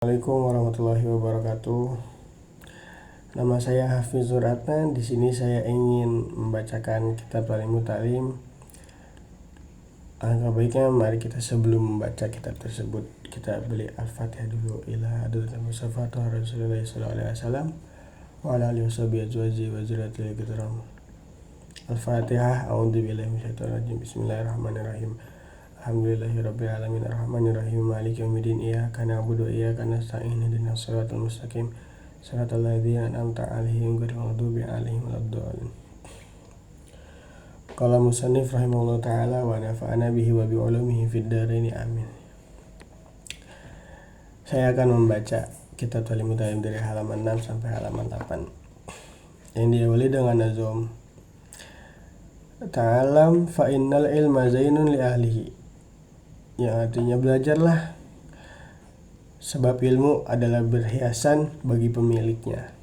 Assalamualaikum warahmatullahi wabarakatuh. Nama saya Hafizur Adnan. Di sini saya ingin membacakan kitab Ta'limut Ta'lim. Alangkah baiknya mari kita sebelum membaca kitab tersebut kita beli Al-Fatihah dulu. Ila hadratil Mustafa Rasulullah sallallahu alaihi wasallam wa ala alihi washabihi wa zurriyyatihi kiram. Al-Fatihah. A'udzubillahi minasyaitonir rajim. Bismillahirrahmanirrahim. Alhamdulillahirabbil alamin arrahmanirrahim maliki yaumiddin iyyaka na'budu wa iyyaka nasta'in ihdinas siratal mustaqim siratal ladzina an'amta 'alaihim ghairil maghdubi 'alaihim waladdallin. Qala musannif rahimahullahu ta'ala wa nafa'ana bihi wa bi ulumihi fid dharain amin. Saya akan membaca kitab Ta'limut Ta'lim dari halaman 6 sampai halaman 8 yang diawali dengan nazom Ta'alam fa innal ilma zainun li ahlihi, yang artinya belajarlah sebab ilmu adalah berhiasan bagi pemiliknya.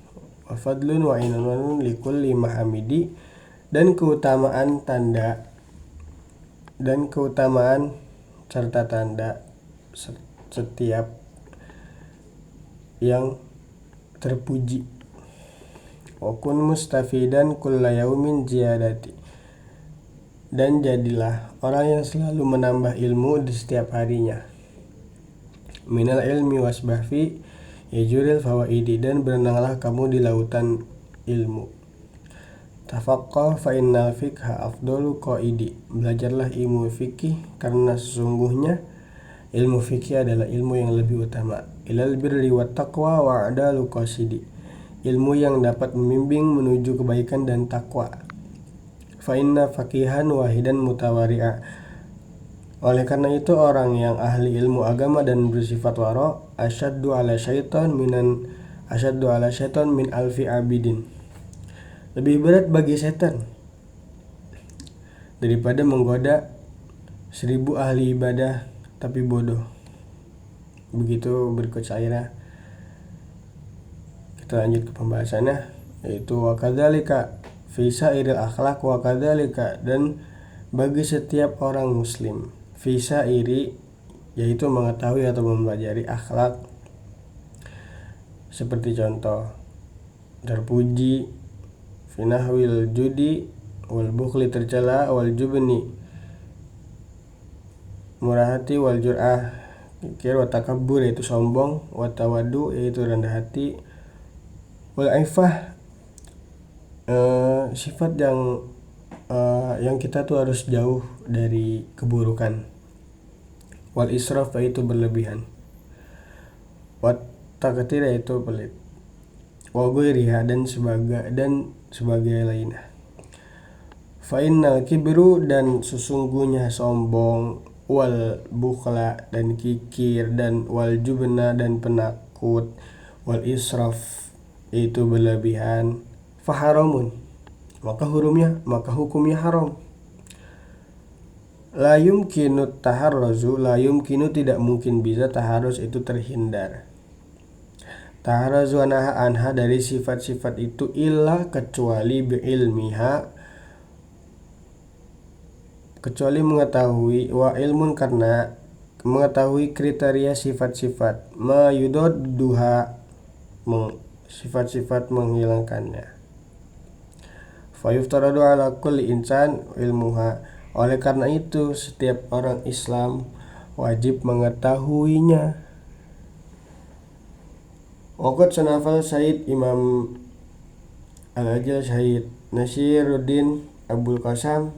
Wa fadlun wa inanun likulli mahamidi, dan keutamaan serta tanda setiap yang terpuji. Wa kun mustafidan kulla yaumin ziyadati, dan jadilah orang yang selalu menambah ilmu di setiap harinya. Minal ilmi wasbah fi yajuril fawaidi, dan berenanglah kamu di lautan ilmu. Tafaqqah fa innal fiqha afdalu qaidi, belajarlah ilmu fikih karena sesungguhnya ilmu fikih adalah ilmu yang lebih utama. Ilal birri wat taqwa wa adalu qasidi, ilmu yang dapat membimbing menuju kebaikan dan takwa. Fa inna faqihan wahidan mutawari'a, oleh karena itu orang yang ahli ilmu agama dan bersifat wara asyaddu ala syaitan min alfi abidin, lebih berat bagi setan daripada menggoda 1000 ahli ibadah tapi bodoh. Begitu berikut syairah. Kita lanjut ke pembahasannya, yaitu wa kadzalika fi sa'iril akhlaq wa kadzalika, dan bagi setiap orang muslim, fi sa'iri yaitu mengetahui atau mempelajari akhlak, seperti contoh terpuji, fi nahwil judi wal bukhli tercela, wal jubni murah hati, wal jur'ah kikir, wa takabbur yaitu sombong, wa tawaddu yaitu rendah hati, wal ifah sifat yang kita tuh harus jauh dari keburukan, wal israf yaitu berlebihan, wat taqtir yaitu pelit, wa ghairiha dan sebagai lainnya. Fa innal kibru, dan sesungguhnya sombong, wal bukhla dan kikir, dan wal jubna dan penakut, wal israf yaitu berlebihan, faharamun maka hukumnya haram. La yumkinu taharruzu, la yumkinu tidak mungkin bisa, taharruz itu terhindar, taharruzu anha dari sifat-sifat itu, illa kecuali biilmiha, kecuali mengetahui, wa ilmun karena mengetahui kriteria sifat-sifat, ma yudadduha sifat-sifat menghilangkannya. Fa yuftaradu ala kulli insan ilmuha, oleh karena itu setiap orang Islam wajib mengetahuinya. Waqad sanafal Sayyid Imam Al-Ajal Syahid Nasiruddin Abul Qasim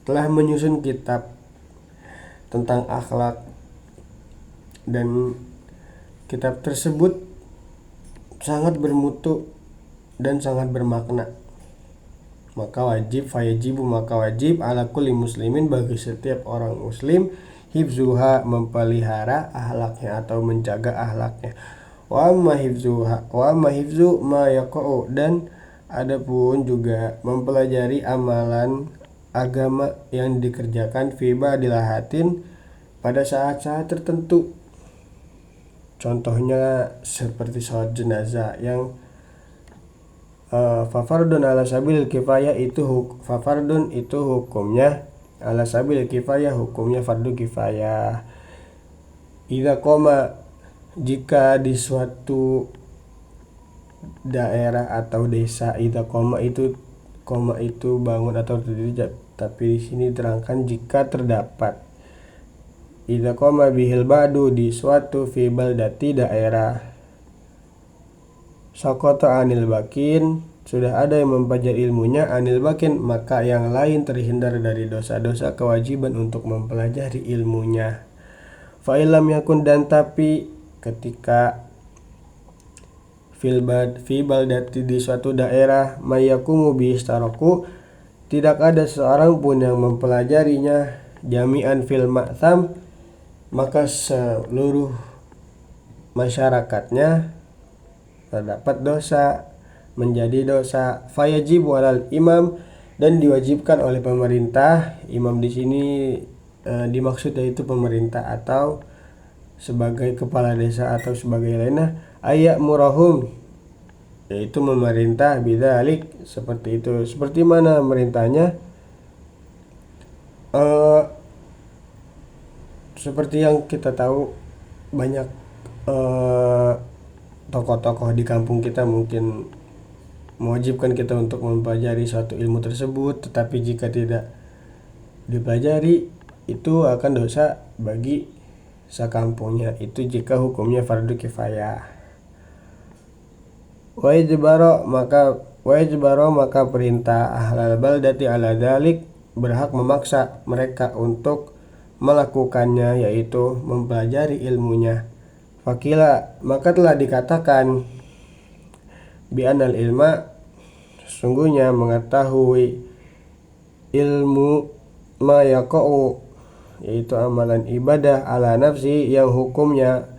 telah menyusun kitab tentang akhlak, dan kitab tersebut sangat bermutu dan sangat bermakna. Maka wajib ala kulli muslimin, bagi setiap orang muslim, hifzuha memelihara akhlaknya atau menjaga akhlaknya, wa amma hifzu ma yaqa'u, dan adapun juga mempelajari amalan agama yang dikerjakan fi ba'dilahatin pada saat-saat tertentu. Contohnya seperti sholat jenazah yang fafardun ala sabilil kifayah, itu fafardun itu hukumnya ala sabilil kifayah, hukumnya fardu kifayah. Idza qoma Jika di suatu daerah atau desa koma itu bangun atau tidak, tapi di sini terangkan jika terdapat idza qama bihil ba'du di suatu fi baldati daerah saqata anil bakin, sudah ada yang mempelajari ilmunya anil bakin, maka yang lain terhindar dari dosa-dosa kewajiban untuk mempelajari ilmunya. Fa illam yakun, dan tapi ketika fi baldati di suatu daerah mayakumu bi istaraku, tidak ada seorang pun yang mempelajarinya jami'an fil ma'tham, maka seluruh masyarakatnya terdapat dosa, menjadi dosa. Fayajibu alal imam, dan diwajibkan oleh pemerintah. Imam di sini dimaksud yaitu pemerintah atau sebagai kepala desa atau sebagai lainnya, ayak murahum, yaitu memerintah bidzalik, seperti itu. Seperti mana merintahnya? Seperti yang kita tahu, banyak tokoh-tokoh di kampung kita mungkin mewajibkan kita untuk mempelajari suatu ilmu tersebut, tetapi jika tidak dipelajari itu akan dosa bagi sekampungnya, itu jika hukumnya fardu kifayah. Wajibaro maka perintah ahlal baldati ala dzalik, berhak memaksa mereka untuk melakukannya, yaitu mempelajari ilmunya. Fakila, maka telah dikatakan bi anal ilma, sesungguhnya mengetahui ilmu ma yaqa'u, yaitu amalan ibadah ala nafsi yang hukumnya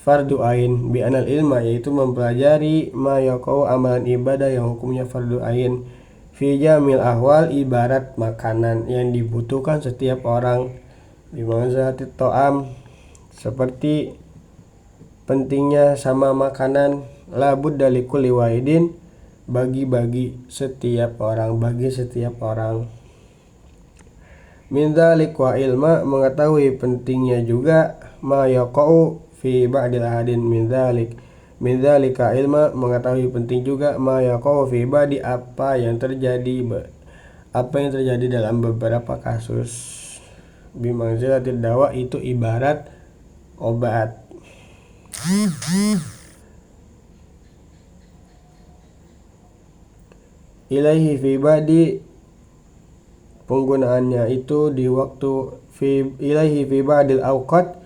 fardu ain, bi anal ilma, yaitu mempelajari ma yaqa'u amalan ibadah yang hukumnya fardu ain, fi jamil ahwal, ibarat makanan yang dibutuhkan setiap orang, bi manzilati ta'am, seperti pentingnya sama makanan, la budda likulli wahidin, bagi setiap orang. Min dzalik wa ilma, mengetahui pentingnya juga ma yaqa'u fi ba'dil ahadin min dzalika ilma, mengetahui penting juga ma yaqa'u fi ba'di, apa yang terjadi dalam beberapa kasus. Bi manzilatil dawa, itu ibarat obat. Ilaihi fi ba'di, penggunaannya itu di waktu ilaihi fi ba'dil awqat,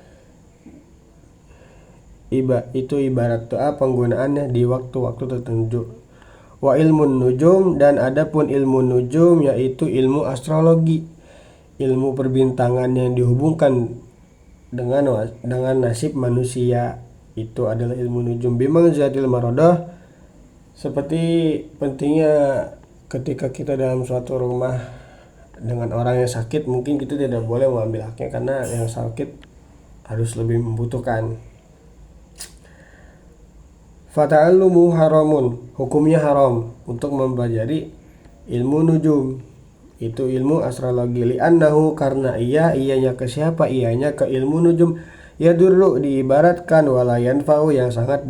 itu ibarat doa penggunaannya di waktu-waktu tertentu. Wa ilmun nujum, dan adapun ilmu nujum yaitu ilmu astrologi, ilmu perbintangan yang dihubungkan dengan nasib manusia, itu adalah ilmu nujum. Bimang zatil marodah, seperti pentingnya ketika kita dalam suatu rumah dengan orang yang sakit, mungkin kita tidak boleh mengambil haknya karena yang sakit harus lebih membutuhkan. Fata'allumu haramun, hukumnya haram untuk mempelajari ilmu nujum, itu ilmu astrologi. Li'annahu, karena ianya ke siapa? Ianya ke ilmu nujum. Yadurru, diibaratkan, wala yanfa'u, yang sangat